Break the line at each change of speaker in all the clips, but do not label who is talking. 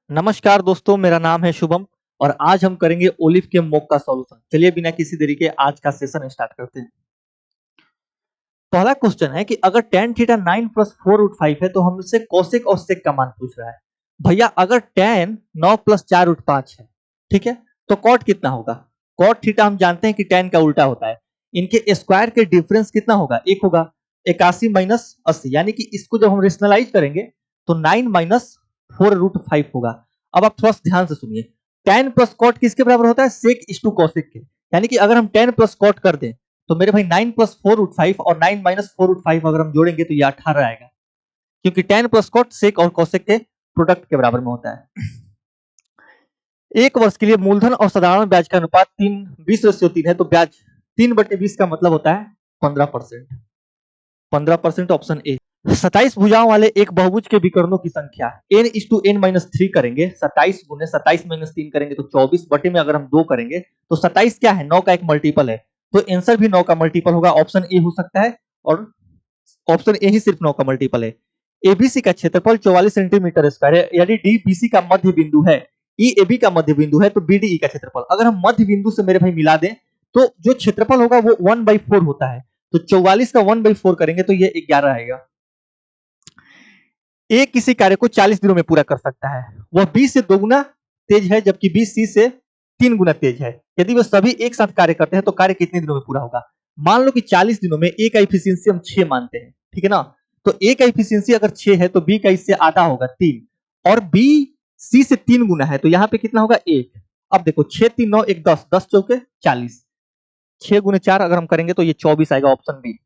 नमस्कार दोस्तों, मेरा नाम है शुभम और आज हम करेंगे ओलिव के मॉक का सॉल्यूशन। चलिए बिना किसी देरी के आज का सेशन स्टार्ट करते हैं। पहला क्वेश्चन है कि अगर tan थीटा 9 प्लस 4 रूट 5 है तो हमसे कोसेक और सेक का मान पूछ रहा है। भैया अगर tan 9 प्लस 4 रूट 5 है, ठीक है, तो कॉट कितना होगा? कॉट थीटा हम जानते हैं कि tan का उल्टा होता है। इनके स्क्वायर के डिफरेंस कितना होगा? एक होगा। 81 माइनस 80, यानी कि इसको जब हम रेशनलाइज करेंगे तो 9 माइनस 4 रूट 5 होगा। अब आप थोड़ा सा ध्यान से सुनिए, tan प्लस कॉट किसके बराबर होता है? सेक इज टू कॉसेक के। यानी कि अगर हम tan प्लस कॉट कर दें तो मेरे भाई 9 प्लस 4 रूट 5 और 9 माइनस 4 रूट 5 अगर हम जोड़ेंगे तो ये 18 आएगा, क्योंकि tan प्लस कॉट सेक और कोसेक के प्रोडक्ट के बराबर में होता है। एक वर्ष के लिए मूलधन और साधारण ब्याज का अनुपात 20:3 है, तो ब्याज 3/20 का मतलब होता है 15%। 15% ऑप्शन ए। 27 भुजाओं वाले एक बहुभुज के विकर्णों की संख्या n/n-3 करेंगे। 27 गुने 27 माइनस 3 करेंगे तो 24 बटे में अगर हम 2 करेंगे तो 27 क्या है? 9 का एक मल्टीपल है, तो आंसर भी 9 का मल्टीपल होगा। ऑप्शन ए हो सकता है और ऑप्शन ए ही सिर्फ 9 का मल्टीपल है। एबीसी का क्षेत्रफल 44 सेंटीमीटर स्क्वायर है, यानी डी बीसी का मध्य बिंदु है, ई एबी का मध्य बिंदु है, तो बीडीई का क्षेत्रफल अगर हम मध्य बिंदु से मेरे भाई मिला दें तो जो क्षेत्रफल होगा वो 1/4 होता है, तो 44 का 1/4 करेंगे तो ये 11 आएगा। ए किसी कार्य को 40 दिनों में पूरा कर सकता है, वह बी से 2 गुना तेज है जबकि बी सी से 3 गुना तेज है। यदि वे सभी एक साथ कार्य करते हैं तो कार्य कितने दिनों में पूरा होगा? मान लो कि 40 दिनों में ए का एफिशिएंसी हम 6 मानते हैं, ठीक है ना? तो ए का एफिशिएंसी अगर 6 है तो बी का इससे आधा होगा 3, और बी सी से 3 गुना है तो यहाँ पे कितना होगा? 1। अब देखो 6 3 9 1 10, 10 चौके 40, 6 गुने 4 अगर हम करेंगे तो ये 24 आएगा, ऑप्शन बी।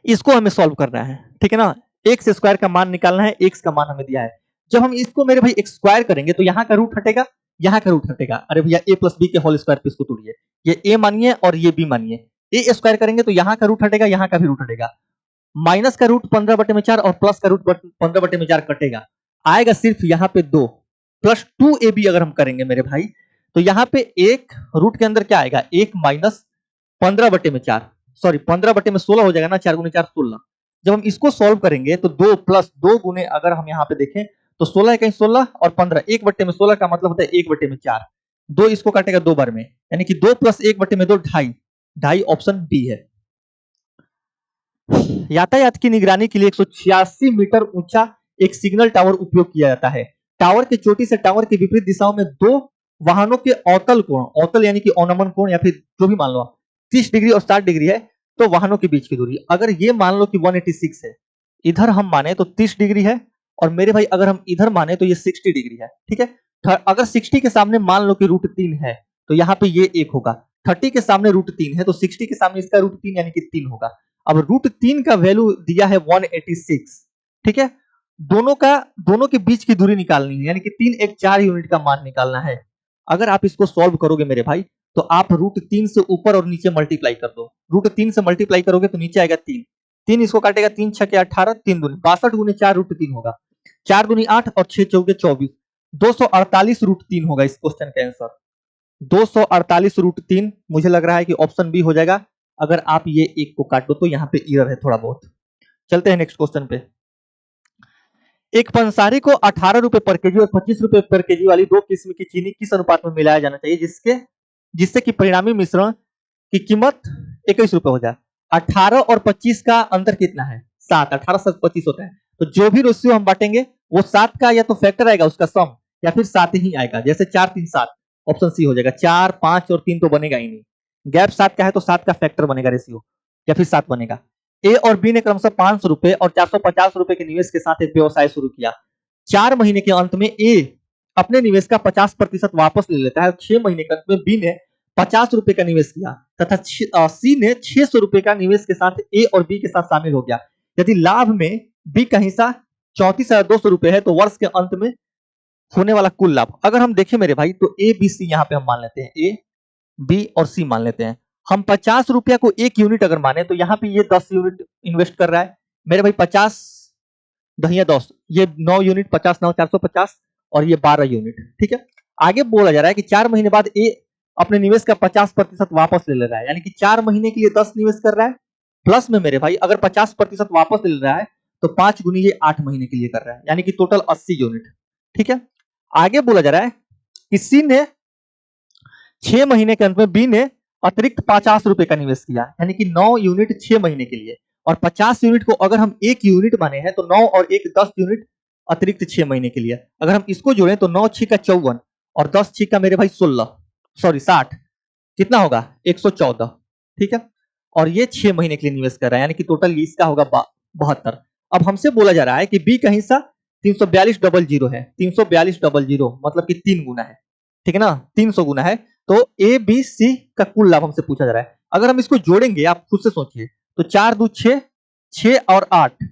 इसको हमें सॉल्व करना है, ठीक है ना? एक्स स्क्वायर का मान निकालना है, एक्स का मान हमें दिया है। जब हम इसको मेरे भाई एक्स स्क्वायर करेंगे तो यहाँ का रूट हटेगा, यहाँ का रूट हटेगा। अरे भैया ए प्लस बी के होल स्क्वायर पे इसको तोड़िए, ये ए मानिए और ये बी मानिए। ए स्क्वायर करेंगे तो यहाँ का रूट हटेगा, यहाँ का भी रूट हटेगा। माइनस का रूट 15/4 और प्लस का रूट 15/4 कटेगा, आएगा सिर्फ यहाँ पे 2 प्लस 2ab। अगर हम करेंगे मेरे भाई तो यहाँ पे एक रूट के अंदर क्या आएगा? 1 माइनस 15/4, सॉरी 15/16 हो जाएगा ना, 4 गुने 4 16। जब हम इसको सॉल्व करेंगे तो 2 प्लस 2 गुने अगर हम यहाँ पे देखें तो 16 कहीं 16 और 15, 1/16 का मतलब होता है 1/4। 2 इसको काटेगा 2 बार में, यानी कि 2 प्लस 1/2 ढाई, ढाई ऑप्शन बी है। यातायात की निगरानी के लिए 186 मीटर ऊंचा एक सिग्नल टावर उपयोग किया जाता है। टावर की चोटी से टावर की विपरीत दिशाओं में दो वाहनों के अवतल कोण, अवतल यानी कि अवनमन कोण या फिर जो भी मान लो 30 डिग्री और 60 डिग्री है, तो वाहनों के बीच की दूरी अगर ये मान लो कि 186 है, इधर हम माने तो 30 डिग्री है, और मेरे भाई अगर हम इधर माने तो ये 60 डिग्री है, ठीक है। अगर 60 के सामने मान लो कि √3 है तो यहाँ पे ये 1 होगा। 30 के सामने √3 है तो 60 के सामने इसका √3 यानी कि 3 होगा। अब √3 का वैल्यू दिया है 186, ठीक है। दोनों के बीच की दूरी निकालनी है, यानी कि 3 1 4 यूनिट का मान निकालना है। अगर आप इसको सॉल्व करोगे मेरे भाई तो आप √3 से ऊपर और नीचे मल्टीप्लाई कर दो। √3 से मल्टीप्लाई करोगे तो नीचे आएगा 3, 3 इसको काटेगा, 3 6 18, 3 दूनी 62 गुने 4 √3 होगा, 4 दूनी 8 और 6 चौके 24, 248 √3 होगा इस क्वेश्चन का आंसर। 248 √3 मुझे लग रहा है कि ऑप्शन बी हो जाएगा। अगर आप ये एक को काटो तो यहाँ पे एरर है थोड़ा बहुत। चलते हैं नेक्स्ट क्वेश्चन पे। एक पंसारी को 18 रुपए पर केजी और 25 रुपए पर केजी वाली दो किस्म की चीनी किस अनुपात में मिलाया जाना चाहिए जिससे कि परिणामी मिश्रण की कीमत 21 रुपए हो जाए? 18 और 25 का अंतर कितना है? 7। 18 से 25 होता है, तो जो भी रेशियो हम बांटेंगे वो 7 का या तो फैक्टर आएगा उसका सम, या फिर 7 ही आएगा। जैसे 4 3 7, ऑप्शन सी हो जाएगा। 4 5 और 3 तो बनेगा ही नहीं, गैप 7 का है तो 7 का फैक्टर बनेगा रेशियो, या फिर 7 बनेगा। ए और बी ने क्रमशः 500 रुपए और 450 रुपए के निवेश के साथ एक व्यवसाय शुरू किया। 4 महीने के अंत में ए अपने निवेश का 50% वापस ले लेता है। 6 महीने के अंत में बी ने 50 रुपए का निवेश किया तथा सी ने 600 रुपए का निवेश के साथ ए और बी के साथ शामिल हो गया। यदि लाभ में बी का हिस्सा 34,200 रुपए है तो वर्ष के अंत में होने वाला कुल लाभ, अगर हम देखें मेरे भाई तो ए बी सी यहाँ पे हम मान लेते हैं, ए बी और सी मान लेते हैं। हम 50 रुपया को 1 यूनिट अगर माने तो यहाँ पे ये 10 यूनिट इन्वेस्ट कर रहा है मेरे भाई। 50 दहिया 10, ये 9 यूनिट, 50 9 450 और ये 12 यूनिट, ठीक है। आगे बोला जा रहा है कि 4 महीने बाद ए अपने निवेश का 50% वापस ले रहा है, यानी कि 4 महीने के लिए 10 निवेश कर रहा है, प्लस में मेरे भाई अगर 50% वापस ले रहा है तो 5 गुनी ये 8 महीने के लिए कर रहा है, यानी कि टोटल 80 यूनिट। ठीक है, आगे बोला जा रहा है कि सी ने 6 महीने के अंत में बी ने अतिरिक्त 50 रुपए का निवेश किया, यानी कि 9 यूनिट 6 महीने के लिए, और 50 यूनिट को अगर हम 1 यूनिट माने हैं तो 9 और 1 10 यूनिट अतिरिक्त 6 महीने के लिए। अगर हम इसको जोड़ें तो 9 6 का 54 और 10 6 का मेरे भाई 16, सॉरी 60, कितना होगा 114। ठीक है, और ये 6 महीने के लिए निवेश कर रहा है, यानी कि टोटल इसका होगा 72। अब हमसे बोला जा रहा है कि बी का हिस्सा 34200 है, 34200 मतलब कि 3 गुना है, ठीक है ना, 300 गुना है। तो ए बी सी का कुल लाभ हमसे पूछा जा रहा है। अगर हम इसको जोड़ेंगे, आप खुद से सोचिए, तो 4 2 6, 6 और 8,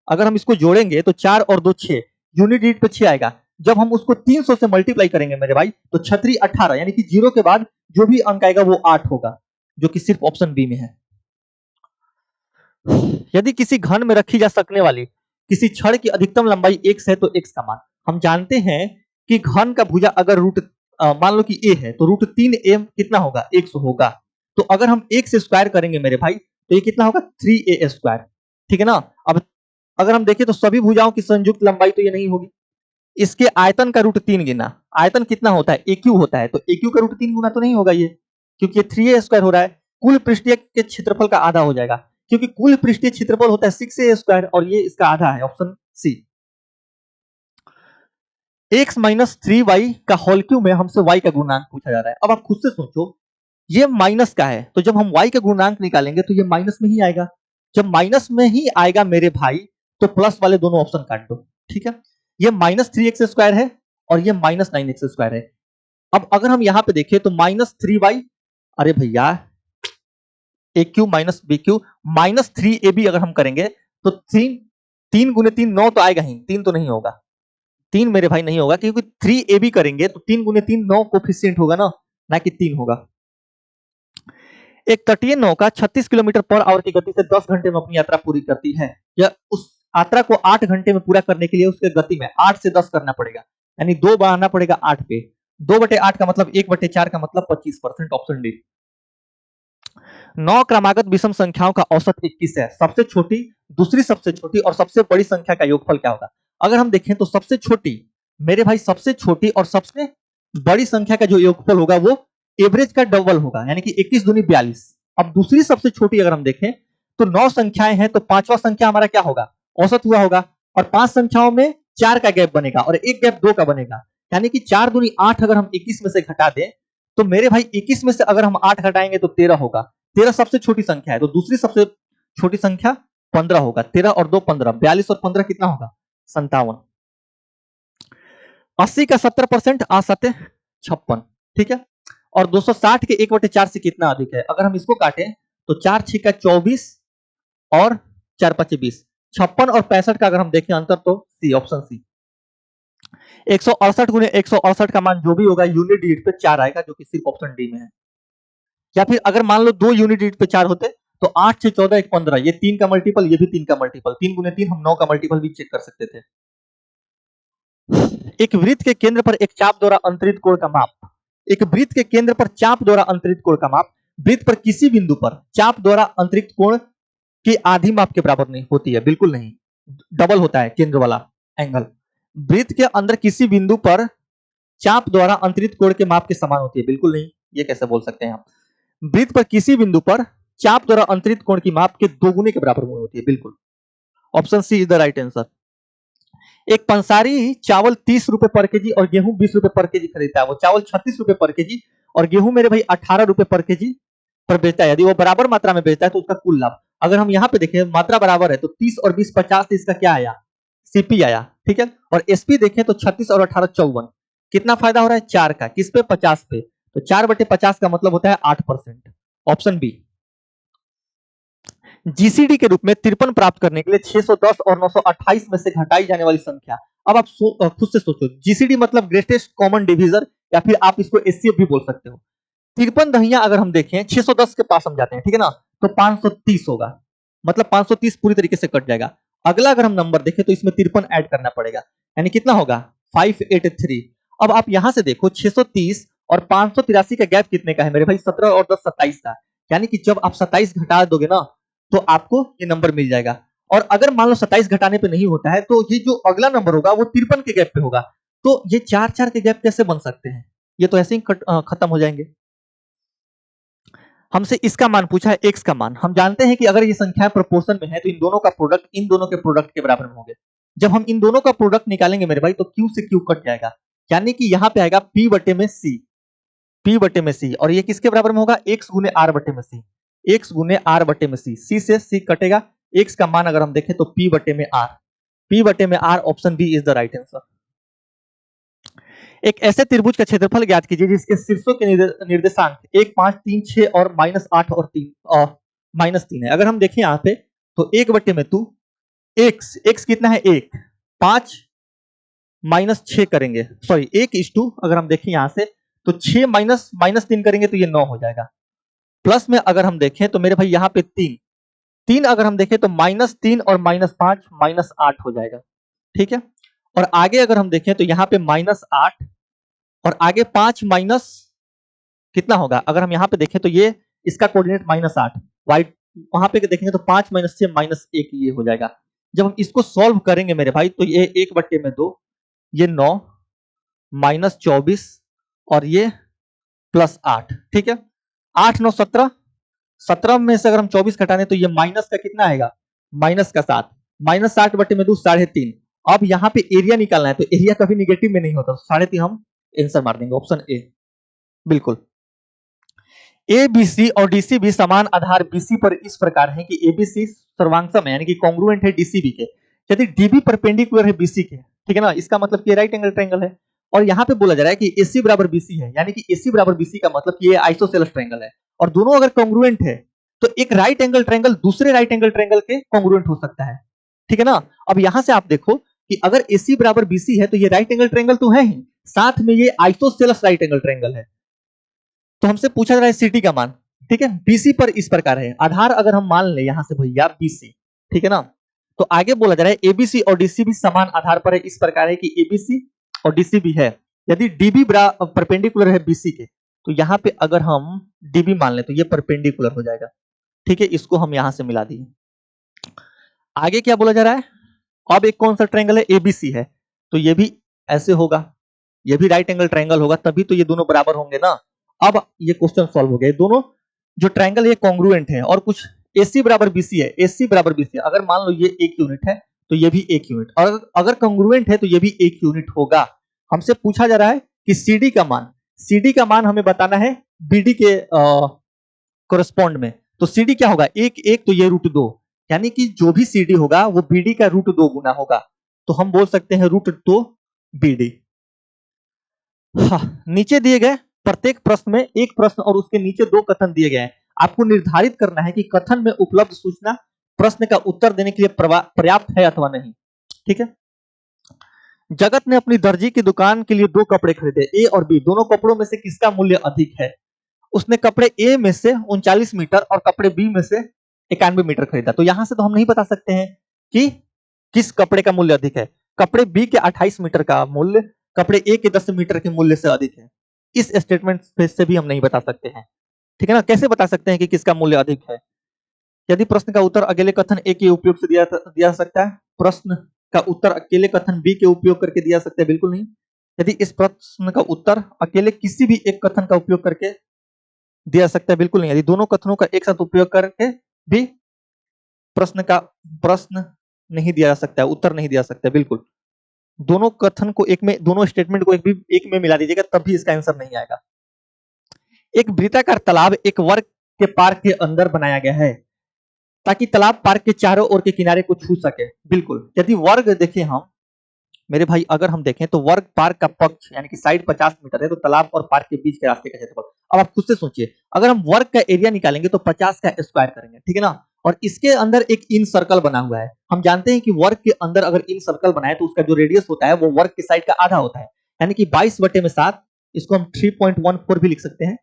अगर हम इसको जोड़ेंगे तो 4 और 2 6, यूनिट रीड पे 6 आएगा। जब हम उसको 300 से मल्टीप्लाई करेंगे मेरे भाई, तो 6 18, यानी कि 0 के बाद जो भी अंक आएगा वो 8 होगा, जो कि सिर्फ ऑप्शन बी में है। यदि किसी घन में रखी जा सकने वाली किसी छड़ की अधिकतम लंबाई x है तो x का मान, हम जानते हैं कि घन का भुजा अगर रूट मान लो कि a है तो रूट 3a कितना होगा, 100 होगा। तो अगर हम x स्क्वायर करेंगे मेरे भाई तो ये कितना होगा 3a स्क्वायर, ठीक है ना। अब अगर हम देखें तो सभी भुजाओं की संयुक्त लंबाई तो ये नहीं होगी, इसके आयतन का रूट 3 गुना, आयतन कितना होता है AQ होता है, तो AQ का रूट 3 गुना तो नहीं होगा ये, क्योंकि ये 3a स्क्वायर हो रहा है। कुल पृष्ठीय के क्षेत्रफल का आधा हो जाएगा, क्योंकि कुल पृष्ठीय क्षेत्रफल होता है 6a स्क्वायर और ये इसका आधा है, option C. x minus 3y का होल क्यूब में हमसे y का गुणांक पूछा जा रहा है। अब आप खुद से सोचो, ये माइनस का है तो जब हम y का गुणांक निकालेंगे तो ये माइनस में ही आएगा। जब माइनस में ही आएगा मेरे भाई तो प्लस वाले दोनों ऑप्शन काट दो, ठीक है। ये माइनस 3x स्क्वायर है और ये माइनस 9x स्क्वायर है। अब अगर हम यहां पे देखें तो माइनस 3y, अरे भैया a q minus b q minus 3ab अगर हम करेंगे तो 3 गुने 3 9 तो आएगा ही, 3 तो नहीं होगा, 3 मेरे भाई नहीं होगा, क्योंकि 3ab करेंगे तो 3 गुने 3 9 कोफिशिएंट होगा ना कि 3 होगा। एक तटीय नौका 36 किलोमीटर पर आवर की गति से 10 घंटे में अपनी यात्रा पूरी करती है। यह उस यात्रा को 8 घंटे में पूरा करने के लिए उसके गति में 8 से 10 करना पड़ेगा, यानी 2 बढ़ाना पड़ेगा 8 पे। 2/8 का मतलब 1/4 का मतलब 25%, ऑप्शन डी। 9 क्रमागत विषम संख्याओं का औसत 21 है। सबसे छोटी, दूसरी सबसे छोटी और सबसे बड़ी संख्या का योगफल क्या होगा। अगर हम देखें तो सबसे छोटी मेरे भाई, सबसे छोटी और सबसे बड़ी संख्या का जो योगफल होगा वो एवरेज का डबल होगा, यानी कि 21 दूनी 42। अब दूसरी सबसे छोटी अगर हम देखें तो 9 संख्याएं हैं तो पांचवा संख्या हमारा क्या होगा, औसत हुआ होगा, और 5 संख्याओं में 4 का गैप बनेगा और एक गैप 2 का बनेगा, यानी कि 4 दूनी 8 अगर हम 21 में से घटा दें तो मेरे भाई 21 में से अगर हम 8 घटाएंगे तो 13 होगा। 13 सबसे छोटी संख्या है तो दूसरी सबसे छोटी संख्या 15 होगा। 13 और 2 15, 42 और 15 कितना होगा 57। 80 का 70% असत्य 56, ठीक है। और 260 के 1/4 से कितना अधिक है। अगर हम इसको काटें तो 4 6 का 24 और 4 5 20, 56 और 65 का अगर हम देखें अंतर तो सी, ऑप्शन सी। 168 गुने 168 का मान जो भी होगा यूनिट यूनिट पे 4 आएगा, जो कि सिर्फ ऑप्शन डी में है। या फिर अगर मान लो 2 यूनिट यूनिट पे 4 होते तो 8 6 14 1 15, ये 3 का मल्टीपल, ये भी 3 का मल्टीपल, 3 गुने 3 हम 9 का मल्टीपल भी चेक कर सकते थे। एक वृत्त के केंद्र पर एक चाप द्वारा अंतरित कोण का माप। एक वृत्त के केंद्र पर चाप द्वारा अंतरित कोण का माप वृत्त पर किसी बिंदु पर चाप द्वारा अंतरित कोण की आधी माप के बराबर नहीं होती है, बिल्कुल नहीं, डबल होता है केंद्र वाला एंगल। वृत्त के अंदर किसी बिंदु पर चाप द्वारा अंतरित कोण के माप के समान होती है, बिल्कुल नहीं, ये कैसे बोल सकते हैं आप। वृत्त पर किसी बिंदु पर चाप द्वारा अंतरित कोण की माप के दोगुने के बराबर होती है, बिल्कुल, option C is the right answer. एक पंसारी चावल 30 रुपए पर केजी और गेहूं 20 रुपए पर केजी खरीदता है। वो चावल 36 रुपए पर केजी और गेहूं मेरे भाई 18 रुपए पर केजी पर बेचता है। यदि वो बराबर मात्रा में बेचता है तो उसका कुल लाभ, अगर हम यहाँ पे देखें मात्रा बराबर है तो 30 और 20 50, इसका क्या आया, सीपी आया, ठीक है। और एसपी देखें तो 36 और 18 54, कितना फायदा हो रहा है 4 का, किस पे 50 पे, तो 4/50 का मतलब होता है 8%, ऑप्शन बी। जीसीडी के रूप में 53 प्राप्त करने के लिए 610 और 928 में से घटाई जाने वाली संख्या। अब आप खुद से सोचो, जीसीडी मतलब ग्रेटेस्ट कॉमन डिवीजर, या फिर आप इसको एचसीएफ भी बोल सकते हो। 53 दहिया अगर हम देखें 610 के पास हम जाते हैं, ठीक है ना, तो 530 होगा, मतलब 530 पूरी तरीके से कट जाएगा। अगला अगर हम नंबर देखें तो इसमें 53 ऐड करना पड़ेगा, यानी कितना होगा 583। अब आप यहां से देखो 630 और 583 का गैप कितने का है मेरे भाई, 17 और 10 27 का, यानी कि जब आप 27 घटा दोगे ना तो आपको ये नंबर मिल जाएगा। और अगर मान लो 27 घटाने पे नहीं होता है तो ये जो अगला नंबर होगा वो 53 के गैप पे होगा, तो ये 4-4 के गैप कैसे बन सकते हैं? ये तो ऐसे ही खत्म हो जाएंगे। हमसे इसका मान पूछा है, x का मान। हम जानते हैं कि अगर ये संख्या प्रोपोर्शन में है तो इन दोनों का प्रोडक्ट इन दोनों के प्रोडक्ट के बराबर में होंगे। जब हम इन दोनों का प्रोडक्ट निकालेंगे मेरे भाई तो q से q कट जाएगा, यानी कि यहाँ पे आएगा p बटे में c, p बटे में c, और ये किसके बराबर में होगा? x गुने r बटे में c, x गुने r बटे में c, c से c कटेगा, x का मान अगर हम देखें तो p बटे में r, p बटे में r, option B is the right answer. एक ऐसे त्रिभुज का क्षेत्रफल ज्ञात कीजिए जिसके शीर्षों के निर्देशांक 1, 5, 3, 6 और -8 और 3 है। अगर हम देखें यहाँ पे तो 1 बटे में 2 x कितना है? 1, 5 -6 करेंगे, सॉरी 1:2, अगर हम देखें यहाँ से तो 6 -3 करेंगे तो ये 9 हो जाएगा। प्लस में अगर हम देखें तो मेरे भाई यहाँ पे 3 अगर हम देखें तो -3 और -5 -8 हो जाएगा, ठीक है। और आगे अगर हम देखें तो यहाँ पे -8 और आगे 5 माइनस कितना होगा? अगर हम यहाँ पे देखें तो ये इसका कोऑर्डिनेट -8, वाइट वहां पे देखेंगे तो 5 - 6 -1 ये हो जाएगा। जब हम इसको सॉल्व करेंगे मेरे भाई तो ये 1 बटे में 2, ये 9 -24 और ये +8, ठीक है। 8 9 17, 17 में से अगर हम 24 घटाने तो ये माइनस का कितना आएगा? माइनस का 7, -8 बटे में 2 3.5। अब यहाँ पे एरिया निकालना है तो एरिया कभी निगेटिव में नहीं होता, 3.5 हम आंसर मार देंगे, ऑप्शन ए बिल्कुल। एबीसी और डीसीबी समान आधार बीसी पर इस प्रकार है कि एबीसी सर्वांगसम है, यानी कि कॉन्ग्रुएंट है डीसीबी के, यदि डीबी परपेंडिकुलर है बीसी के, ठीक है ना। इसका मतलब कि राइट एंगल ट्रायंगल है। और यहाँ पे बोला जा रहा है कि एसी बराबर बीसी है, यानी कि एसी बराबर बीसी का मतलब कि ये आइसोसेलेस ट्रायंगल है, और दोनों अगर कॉन्ग्रुएंट है तो एक राइट एंगल ट्रायंगल दूसरे राइट एंगल ट्रायंगल के कॉन्ग्रुएंट हो सकता है, ठीक है ना। अब यहां से आप देखो कि अगर एसी बराबर बीसी है तो ये राइट एंगल ट्रायंगल तो है ही, साथ में ये आइसोसेलेस राइट एंगल ट्रायंगल है। तो हमसे पूछा जा रहा है सीटी का मान, ठीक है। बीसी पर इस प्रकार है, आधार अगर हम मान ले यहां से भैया बीसी, ठीक है ना। तो आगे बोला जा रहा है एबीसी और डीसीबी समान आधार पर है, इस प्रकार है कि एबीसी और डीसीबी है, यदि डीबी परपेंडिकुलर है बीसी के, तो यहां पे अगर हम डीबी मान ले तो ये परपेंडिकुलर हो जाएगा, ठीक है। इसको हम यहां से मिला दिए। आगे क्या बोला जा रहा है? अब एक कौन सा ट्रायंगल है? एबीसी है, तो ये भी ऐसे होगा, ये भी राइट एंगल ट्रायंगल होगा, तभी तो ये दोनों बराबर होंगे ना। अब ये क्वेश्चन सॉल्व हो गया, दोनों जो ट्रायंगल ये कॉन्ग्रुएंट है। और कुछ एसी बराबर बीसी है, एसी बराबर बीसी, अगर मान लो ये 1 यूनिट है तो ये भी 1 यूनिट, और अगर कॉन्ग्रुएंट है तो ये भी 1 यूनिट होगा। हमसे पूछा जा रहा है कि सीडी का मान, सीडी का मान हमें बताना है बीडी के कोरेस्पॉन्ड में। तो सीडी क्या होगा? 1 तो ये √2, यानी कि जो भी सीडी होगा वो बीडी का √2 गुना होगा, तो हम बोल सकते हैं √2 बीडी। हाँ, नीचे दिए गए प्रत्येक प्रश्न में एक प्रश्न और उसके नीचे 2 कथन दिए गए हैं। आपको निर्धारित करना है कि कथन में उपलब्ध सूचना प्रश्न का उत्तर देने के लिए पर्याप्त है अथवा नहीं, ठीक है। जगत ने अपनी दर्जी की दुकान के लिए 2 कपड़े खरीदे, ए और बी। दोनों कपड़ों में से किसका मूल्य अधिक है? उसने कपड़े ए में से 39 मीटर और कपड़े बी में से 91 मीटर खरीदा। तो यहां से तो हम नहीं बता सकते हैं कि किस कपड़े का मूल्य अधिक है। कपड़े बी के 28 मीटर का मूल्य कपड़े ए के 10 मीटर के मूल्य से अधिक है। इस स्टेटमेंट से भी हम नहीं बता सकते हैं, ठीक है ना। कैसे बता सकते हैं कि किसका मूल्य अधिक है? यदि प्रश्न का उत्तर अकेले कथन ए के उपयोग से दिया जा सकता है, प्रश्न का उत्तर अकेले कथन बी के उपयोग करके दिया सकता है, बिल्कुल नहीं। यदि इस प्रश्न का उत्तर अकेले किसी भी एक कथन का उपयोग करके दिया सकता है, बिल्कुल नहीं। यदि दोनों कथनों का एक साथ उपयोग करके भी प्रश्न नहीं दिया जा सकता है, उत्तर नहीं दिया सकता है, बिल्कुल। दोनों कथन को एक में, दोनों स्टेटमेंट को एक में मिला दीजिएगा, तब भी इसका आंसर नहीं आएगा। एक वृत्ताकार तालाब एक वर्ग के पार्क के अंदर बनाया गया है ताकि तालाब पार्क के चारों ओर के किनारे को छू सके, बिल्कुल। यदि वर्ग देखें हम मेरे भाई, अगर हम देखें तो वर्ग पार्क का पक्ष यानी कि साइड 50 मीटर है, तो तालाब और पार्क के बीच के रास्ते का क्षेत्रफल। अब आप खुद से सोचिए, अगर हम वर्ग का एरिया निकालेंगे तो 50 का स्क्वायर करेंगे, ठीक है ना। और इसके अंदर एक इन सर्कल बना हुआ है। हम जानते हैं कि वर्ग के अंदर अगर इन सर्कल बनाए तो उसका जो रेडियस होता है वो वर्ग के साइड का आधा होता है, यानी कि 22 बटे में 7, इसको हम 3.14 भी लिख सकते हैं।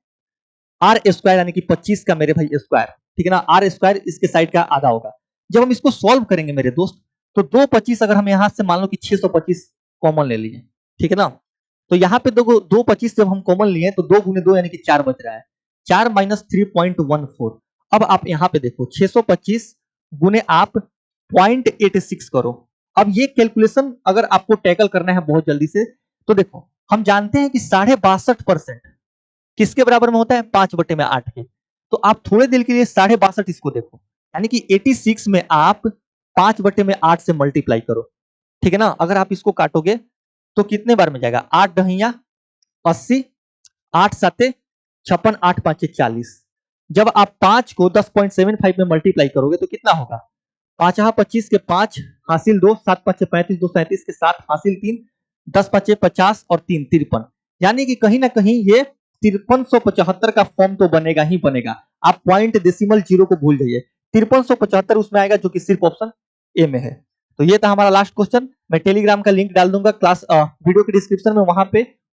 आर स्क्वायर यानी कि 25 का मेरे भाई स्क्वायर, ठीक है ना। आर स्क्वायर इसके साइड का आधा होगा। जब हम इसको सॉल्व करेंगे मेरे दोस्त, तो 225 अगर हम यहां से मान लो कि 625 कॉमन ले लिए, ठीक है ना। तो यहाँ पे 225 जब हम कॉमन लिए तो 2 गुने 2 यानी कि 4 बच रहा है, 4 माइनस 3.14। अब आप यहाँ पे देखो 625 गुने आप 0.86 करो। अब ये कैलकुलेशन अगर आपको टैकल करना है बहुत जल्दी से, तो देखो हम जानते हैं कि 62.5% किसके बराबर में होता है, 5/8 के। तो आप थोड़े देर के लिए 62.5 इसको देखो, यानी कि 86 में आप 5/8 से मल्टीप्लाई करो, ठीक है ना। अगर आप इसको काटोगे तो कितने बार में जाएगा, 8 दहिया 80, 8 साते 56, 8 पांचे 40। जब आप 5 को 10.75 में मल्टीप्लाई करोगे तो कितना होगा, 5×25 के 5 हासिल 2, 7×5 35, 2 37 के 7 हासिल 3, 10×5 50 और 3 53। यानी कि कहीं ना कहीं ये 5375 का फॉर्म तो बनेगा ही बनेगा। आप पॉइंट डेसिमल जीरो को भूल जाइए, 5375 उसमें आएगा, जो कि सिर्फ ऑप्शन ए में है। तो ये था हमारा लास्ट क्वेश्चन। मैं टेलीग्राम का लिंक डाल दूंगा क्लास वीडियो के डिस्क्रिप्शन में,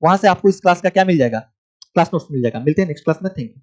वहां से आपको इस क्लास का क्या मिल जाएगा, क्लास नोट्स मिल जाएगा। मिलते हैं नेक्स्ट क्लास में, थैंक यू।